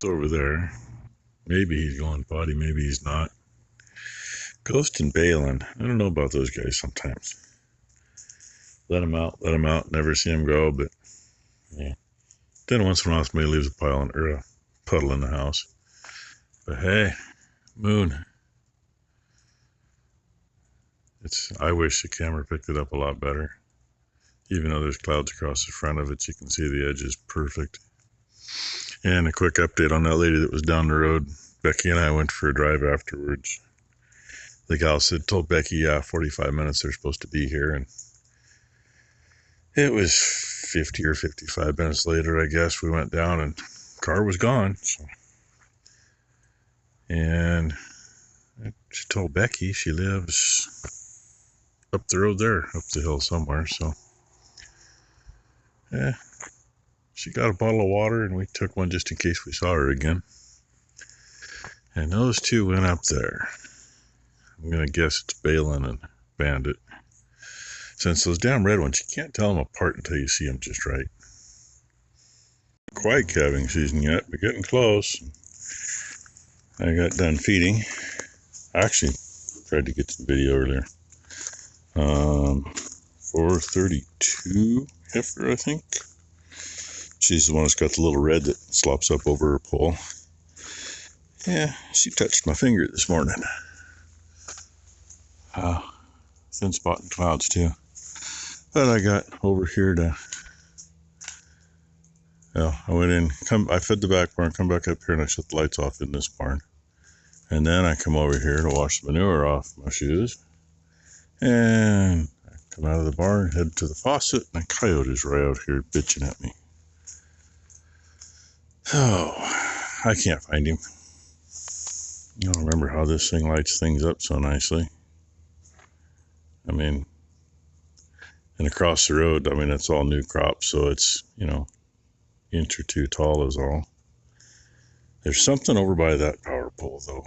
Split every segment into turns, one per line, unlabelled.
over there. Maybe he's going potty, maybe he's not. Ghost and bailing. I don't know about those guys sometimes. Let him out, never see him go, but yeah. Then once in a while somebody leaves a pile or a puddle in the house. But hey, moon. I wish the camera picked it up a lot better. Even though there's clouds across the front of it, you can see the edge is perfect. And a quick update on that lady that was down the road. Becky and I went for a drive afterwards. The gal told Becky, yeah, 45 minutes they're supposed to be here. And it was 50 or 55 minutes later, I guess, we went down and the car was gone. So. And she told Becky she lives up the road there, up the hill somewhere. So, yeah, she got a bottle of water and we took one just in case we saw her again. And those two went up there. I'm going to guess it's Balin and Bandit. Since those damn red ones, you can't tell them apart until you see them just right. Quite calving season yet, but getting close. I got done feeding. I actually tried to get to the video earlier. 432 heifer, I think. She's the one that's got the little red that slops up over her pole. Yeah, she touched my finger this morning. Thin spot in clouds too. But I got over here to, well, I went in, I fed the back barn, come back up here and I shut the lights off in this barn. And then I come over here to wash the manure off my shoes. And I come out of the barn, head to the faucet, and a coyote is right out here bitching at me. Oh, I can't find him. I don't remember how this thing lights things up so nicely. I mean, and across the road, I mean, it's all new crops, so it's, you know, inch or two tall is all. There's something over by that power pole, though.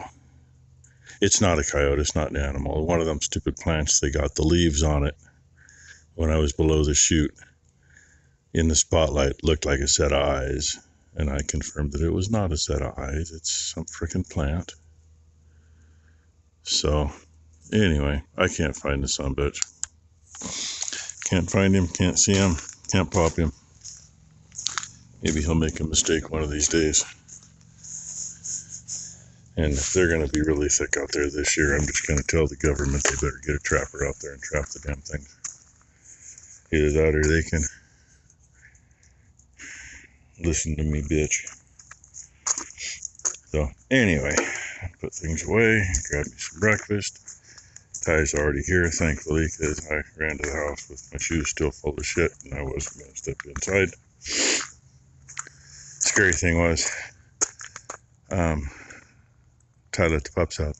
It's not a coyote, it's not an animal. One of them stupid plants, they got the leaves on it when I was below the chute. In the spotlight, looked like a set of eyes, and I confirmed that it was not a set of eyes. It's some freaking plant. So, anyway, I can't find the sumbitch. Can't find him, can't see him, can't pop him. Maybe he'll make a mistake one of these days. And if they're going to be really thick out there this year, I'm just going to tell the government they better get a trapper out there and trap the damn thing. Either that or they can listen to me, bitch. So, anyway, I put things away, grabbed me some breakfast. Ty's already here, thankfully, because I ran to the house with my shoes still full of shit, and I wasn't going to step inside. Scary thing was, Ty let the pups out.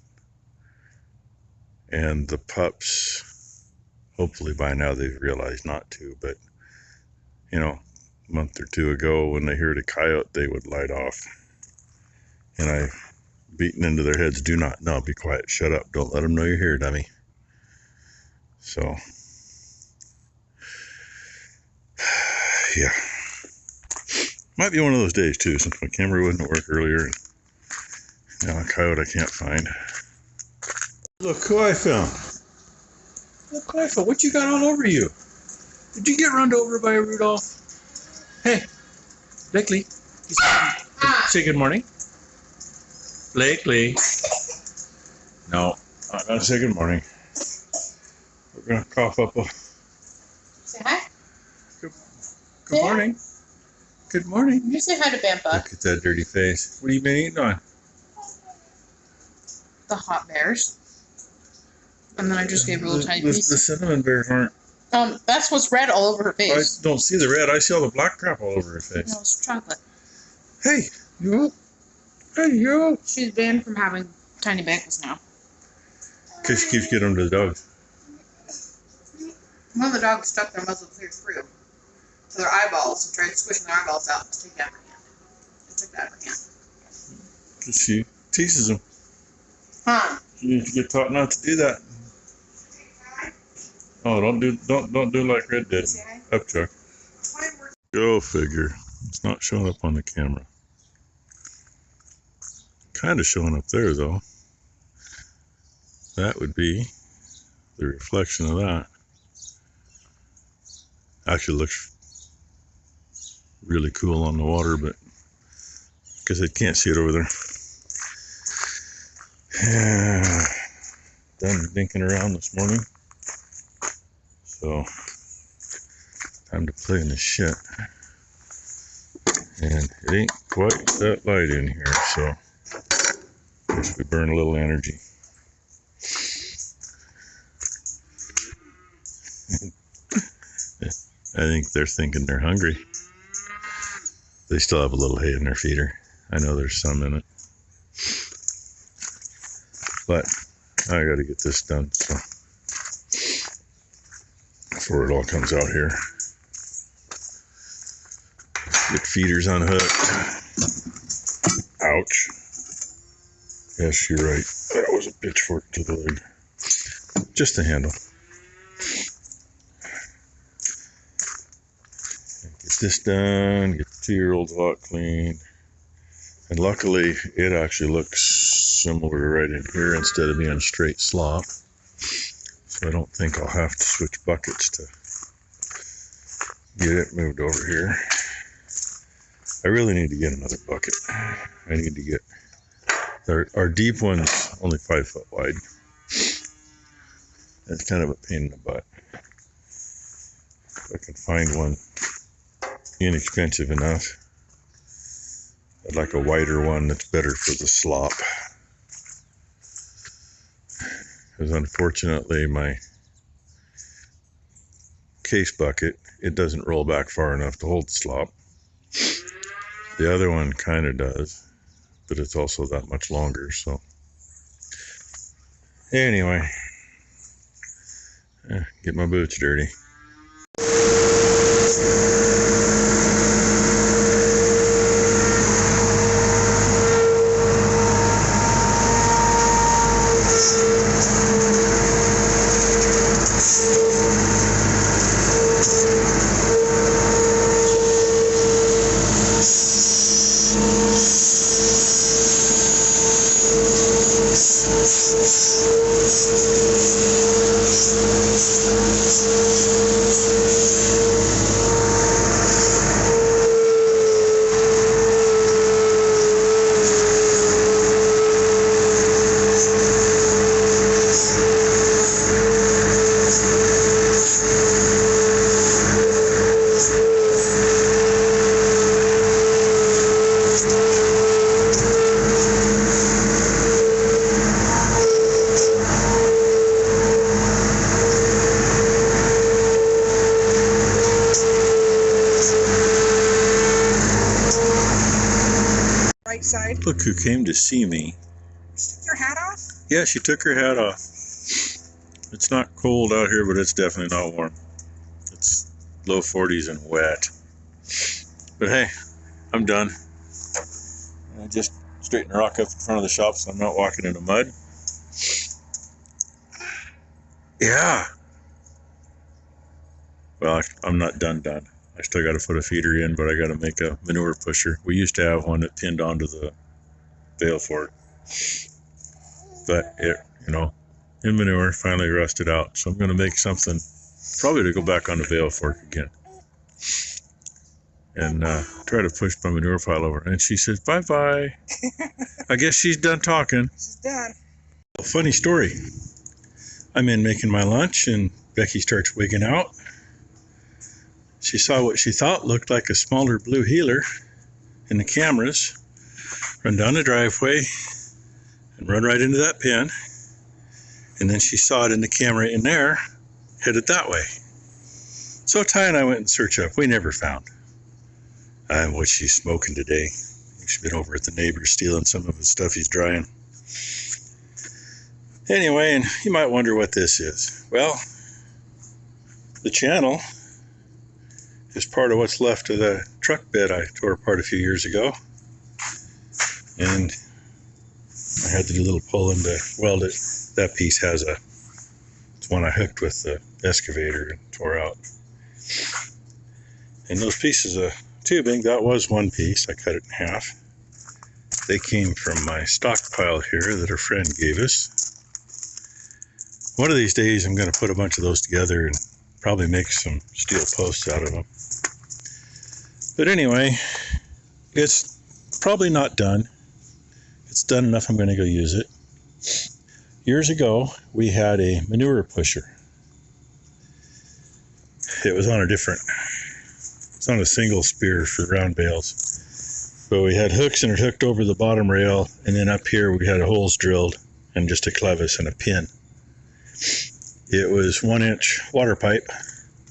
And the pups, hopefully by now they've realized not to, but, you know, a month or two ago when they heard a coyote, they would light off. And I beaten into their heads, do not, no, be quiet, shut up, don't let them know you're here, dummy. So, yeah. Might be one of those days too, since my camera wouldn't work earlier. And now a coyote I can't find. Look who I found. Look who I found. What you got all over you? Did you get run over by a Rudolph? Hey, Blakely. Say good morning. Blakely. No, I'm gonna say good morning. We're gonna cough up a.
Say hi.
Good morning. Good morning.
You say hi to Bampa.
Look at that dirty face. What have you been eating on?
The hot bears. And then I just gave her a little tiny piece.
The cinnamon bears aren't.
That's what's red all over her face.
I don't see the red. I see all the black crap all over her face.
No, it's chocolate.
Hey, you. Hey, you.
She's banned from having tiny bagels now.
Because she keeps getting them to the dogs.
One of the dogs stuck their muzzle clear through to their eyeballs and tried squishing their eyeballs out and just take it out of her hand. It took that out of her hand.
She teases them.
Huh?
You need to get taught not to do that. Oh, don't do like Red did. Upchuck. Go figure. It's not showing up on the camera. kind of showing up there though. That would be the reflection of that. Actually looks really cool on the water, but because I can't see it over there. Done dinking around this morning, so time to play in the shit. And it ain't quite that light in here, so I guess we burn a little energy. I think they're thinking they're hungry. They still have a little hay in their feeder. I know there's some in it. But I gotta get this done, so before it all comes out here. Get feeders unhooked. Ouch. Yes, you're right. That was a pitchfork to the leg. Just the handle. Get this done, get the 2-year-old's lot cleaned. And luckily, it actually looks similar to right in here instead of being straight slop. So I don't think I'll have to switch buckets to get it moved over here. I really need to get another bucket. I need to get, our deep one's only 5 foot wide. That's kind of a pain in the butt. If I can find one inexpensive enough, I'd like a wider one that's better for the slop. Because unfortunately my case bucket, it doesn't roll back far enough to hold the slop. The other one kind of does, but it's also that much longer, so. Anyway, get my boots dirty.
Right side.
Look who came to see me.
She took your hat off?
Yeah, she took her hat off. It's not cold out here, but it's definitely not warm. It's low 40s and wet. But hey, I'm done. I just straightened the rock up in front of the shop so I'm not walking in the mud. Yeah. Well, I'm not done. I still got to put a feeder in, but I got to make a manure pusher. We used to have one that pinned onto the bale fork, but it, in manure, finally rusted out. So I'm going to make something probably to go back on the bale fork again and try to push my manure pile over. And she says, bye-bye. I guess she's done talking.
She's done.
A funny story. I'm in making my lunch and Becky starts wigging out. She saw what she thought looked like a smaller blue heeler in the cameras, run down the driveway and run right into that pen. And then she saw it in the camera in there, headed that way. So Ty and I went and searched up. We never found what she's smoking today. She's been over at the neighbor's stealing some of his stuff he's drying. Anyway, and you might wonder what this is. Well, the channel is part of what's left of the truck bed I tore apart a few years ago. And I had to do a little pulling to weld it. That piece has it's one I hooked with the excavator and tore out. And those pieces of tubing, that was one piece. I cut it in half. They came from my stockpile here that a friend gave us. One of these days I'm going to put a bunch of those together and probably make some steel posts out of them. But anyway, it's probably not done. It's done enough I'm going to go use it. Years ago, we had a manure pusher. It was on a single spear for round bales. But we had hooks and it hooked over the bottom rail, and then up here we had holes drilled and just a clevis and a pin. It was 1-inch water pipe,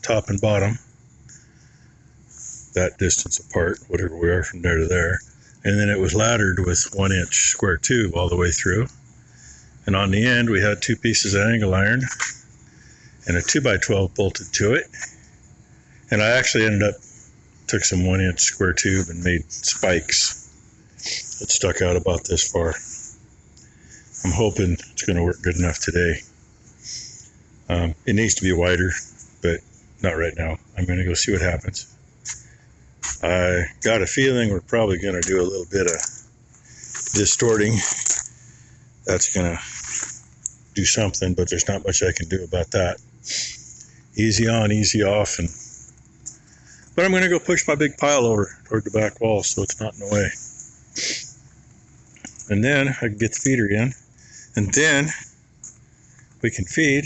top and bottom, that distance apart, whatever we are from there to there. And then it was laddered with 1-inch square tube all the way through. And on the end, we had 2 pieces of angle iron and a 2x12 bolted to it. And I actually took some 1-inch square tube and made spikes that stuck out about this far. I'm hoping it's going to work good enough today. It needs to be wider, but not right now. I'm going to go see what happens. I got a feeling we're probably going to do a little bit of distorting. That's going to do something, but there's not much I can do about that. Easy on, easy off, but I'm going to go push my big pile over toward the back wall so it's not in the way. And then I can get the feeder in, and then we can feed,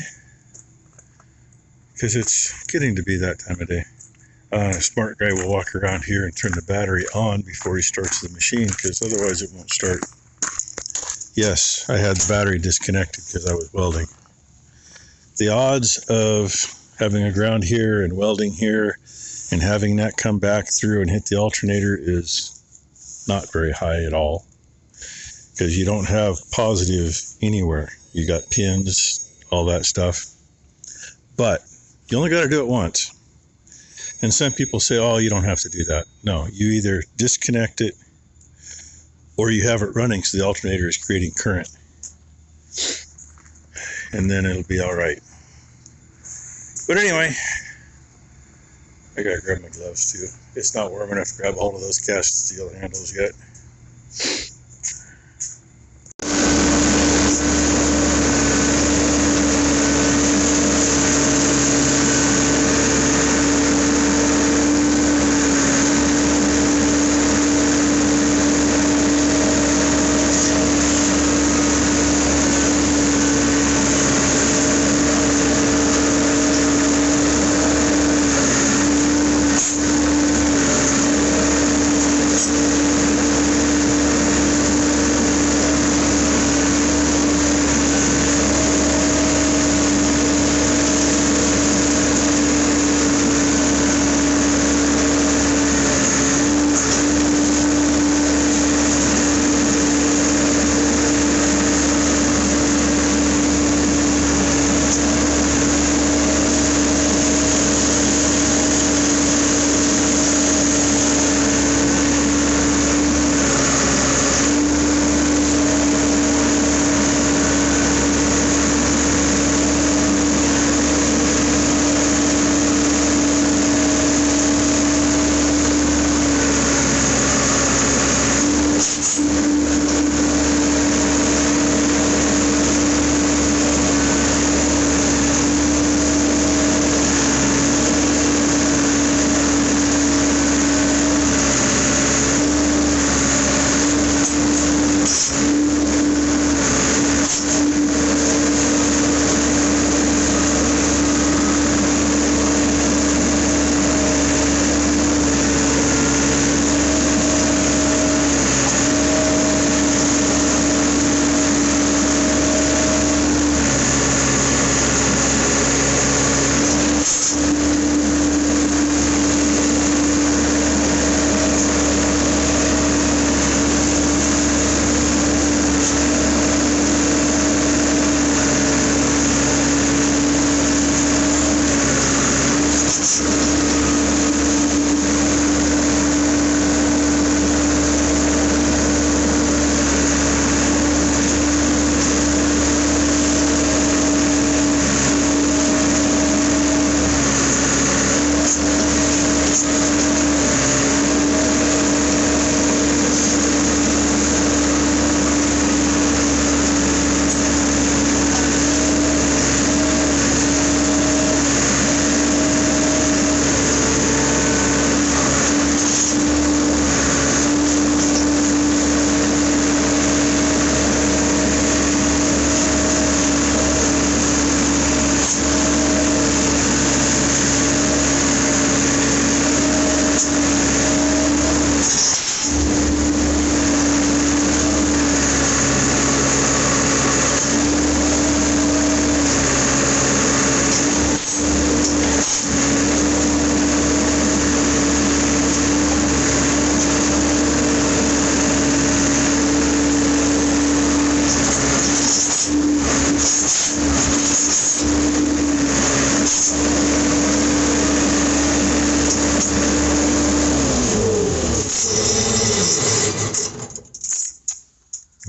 because it's getting to be that time of day. A smart guy will walk around here and turn the battery on before he starts the machine, because otherwise it won't start. Yes, I had the battery disconnected because I was welding. The odds of having a ground here and welding here and having that come back through and hit the alternator is not very high at all, because you don't have positive anywhere. You got pins, all that stuff. But you only got to do it once. And some people say, oh, you don't have to do that. No, you either disconnect it or you have it running so the alternator is creating current. And then it'll be all right. But anyway, I gotta grab my gloves too. It's not warm enough to grab a hold of those cast steel handles yet.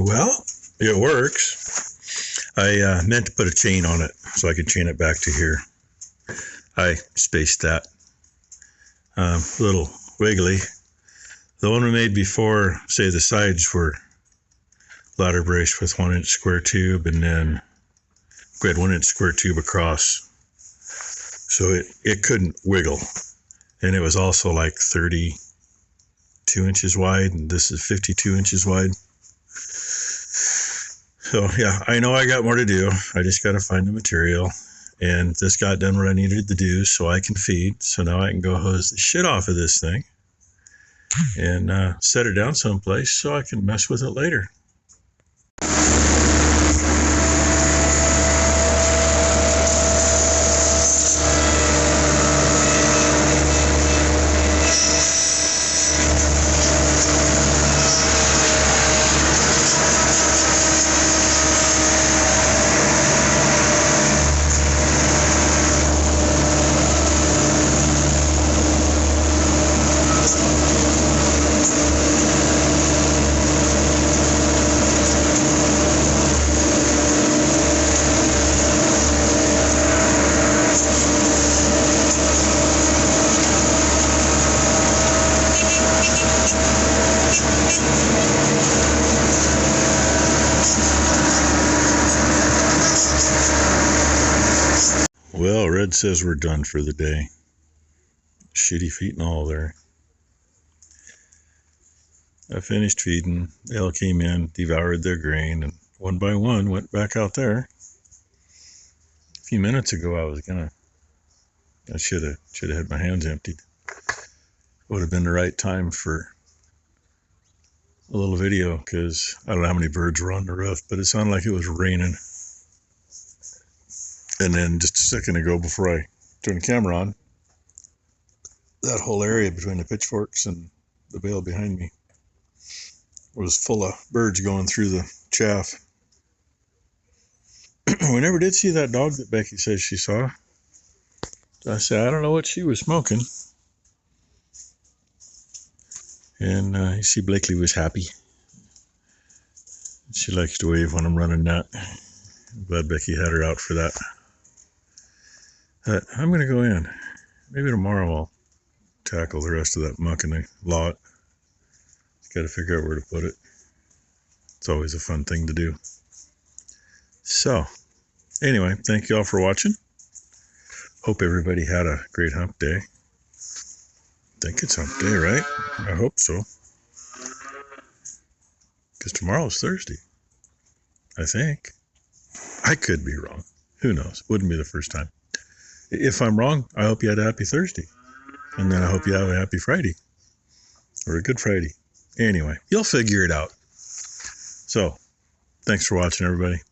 Well, it works. I meant to put a chain on it so I could chain it back to here. I spaced that. A little wiggly. The one we made before, say the sides were ladder braced with 1-inch square tube, and then we had 1-inch square tube across. So it couldn't wiggle. And it was also like 32 inches wide, and this is 52 inches wide. So yeah, I know I got more to do. I just got to find the material. And this got done what I needed to do so I can feed. So now I can go hose the shit off of this thing and set it down someplace so I can mess with it later. Well, Red says we're done for the day. Shitty feet and all there. I finished feeding. They all came in, devoured their grain, and one by one went back out there. A few minutes ago I should have had my hands emptied. Would have been the right time for a little video, because I don't know how many birds were on the roof, but it sounded like it was raining. And then just a second ago, before I turned the camera on, that whole area between the pitchforks and the bale behind me was full of birds going through the chaff. We never did see that dog that Becky says she saw. I said, I don't know what she was smoking. And you see, Blakely was happy. She likes to wave when I'm running that. I'm glad Becky had her out for that. I'm going to go in. Maybe tomorrow I'll tackle the rest of that muck in the lot. Got to figure out where to put it. It's always a fun thing to do. So, anyway, thank you all for watching. Hope everybody had a great hump day. I think it's hump day, right? I hope so. Because tomorrow's Thursday. I think. I could be wrong. Who knows? Wouldn't be the first time. If I'm wrong, I hope you had a happy Thursday. And then I hope you have a happy Friday. Or a good Friday. Anyway, you'll figure it out. So, thanks for watching, everybody.